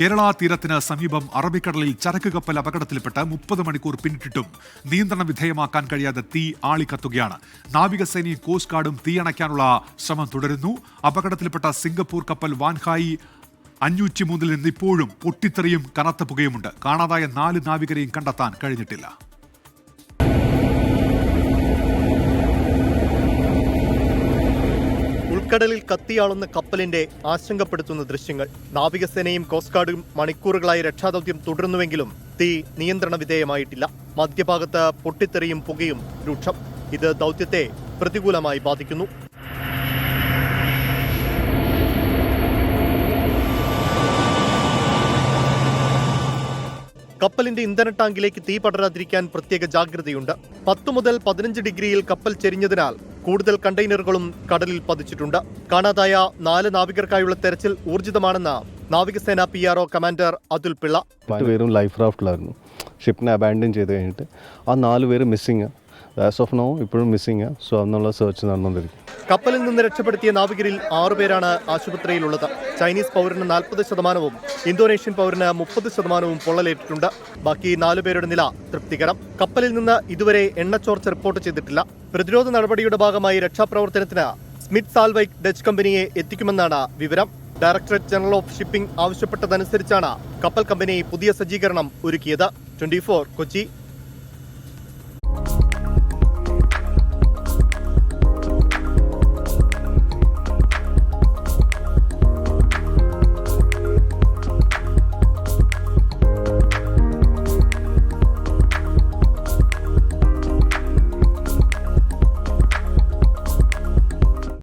കേരള തീരത്തിന് സമീപം അറബിക്കടലിൽ ചരക്ക് കപ്പൽ അപകടത്തിൽപ്പെട്ട് 30 മണിക്കൂർ പിന്നിട്ടിട്ടും നിയന്ത്രണ വിധേയമാക്കാൻ കഴിയാതെ തീ ആളിക്കത്തുകയാണ്. നാവികസേനയും കോസ്റ്റ് ഗാർഡും തീയണയ്ക്കാനുള്ള ശ്രമം തുടരുന്നു. അപകടത്തിൽപ്പെട്ട സിംഗപ്പൂർ കപ്പൽ വാൻഹായി 503 നിന്ന് ഇപ്പോഴും പൊട്ടിത്തെറിയും കനത്ത പുകയുമുണ്ട്. കാണാതായ 4 നാവികരെയും കണ്ടെത്താൻ കഴിഞ്ഞിട്ടില്ല. ഉൾക്കടലിൽ കത്തിയാളുന്ന കപ്പലിന്റെ ആശങ്കപ്പെടുത്തുന്ന ദൃശ്യങ്ങൾ. നാവികസേനയും കോസ്റ്റ് ഗാർഡും മണിക്കൂറുകളായി രക്ഷാദൗത്യം തുടരുന്നുവെങ്കിലും തീ നിയന്ത്രണ വിധേയമായിട്ടില്ല. മധ്യഭാഗത്ത് പൊട്ടിത്തെറിയും പുകയും രൂക്ഷം. ഇത് ദൗത്യത്തെ പ്രതികൂലമായി ബാധിക്കുന്നു. കപ്പലിന്റെ ഇന്ധന ടാങ്കിലേക്ക് തീ പടരാതിരിക്കാൻ പ്രത്യേക ജാഗ്രതയുണ്ട്. 10 മുതൽ 15 ഡിഗ്രിയിൽ കപ്പൽ ചെരിഞ്ഞതിനാൽ കൂടുതൽ കണ്ടെയ്നറുകളും കടലിൽ പതിച്ചിട്ടുണ്ട്. കാണാതായ 4 നാവികർക്കായുള്ള തെരച്ചിൽ ഊർജിതമാണെന്ന് നാവികസേന PRO കമാൻഡർ അതുൽ പിള്ള. 8 പേരും ലൈഫ് റാഫ്റ്റിലായിരുന്നു. ഷിപ്പിനെ അബാൻഡൻ ചെയ്ത് കഴിഞ്ഞിട്ട് ആ 4 പേര് മിസ്സിങ്. ആസ് ഓഫ് നൗ ഇപ്പോഴും മിസ്സിങ്. സോ അതിനുള്ള സെർച്ച് നടന്നുകൊണ്ടിരിക്കും. കപ്പലിൽ നിന്ന് രക്ഷപ്പെടുത്തിയ നാവികരിൽ 6 പേരാണ് ആശുപത്രിയിലുള്ളത്. ചൈനീസ് പൗരന് 40%, ഇന്തോനേഷ്യൻ പൗരന് 30% പൊള്ളലേറ്റിട്ടുണ്ട്. ബാക്കി 4 പേരുടെ നില തൃപ്തികരം. കപ്പലിൽ നിന്ന് ഇതുവരെ എണ്ണച്ചോർച്ച റിപ്പോർട്ട് ചെയ്തിട്ടില്ല. പ്രതിരോധ നടപടിയുടെ ഭാഗമായി രക്ഷാപ്രവർത്തനത്തിന് സ്മിത്ത് സാൽവൈക്ക് ഡച്ച് കമ്പനിയെ എത്തിക്കുമെന്നാണ് വിവരം. ഡയറക്ടറേറ്റ് ജനറൽ ഓഫ് ഷിപ്പിംഗ് ആവശ്യപ്പെട്ടതനുസരിച്ചാണ് കപ്പൽ കമ്പനി പുതിയ സജ്ജീകരണം ഒരുക്കിയത്. 24 കൊച്ചി.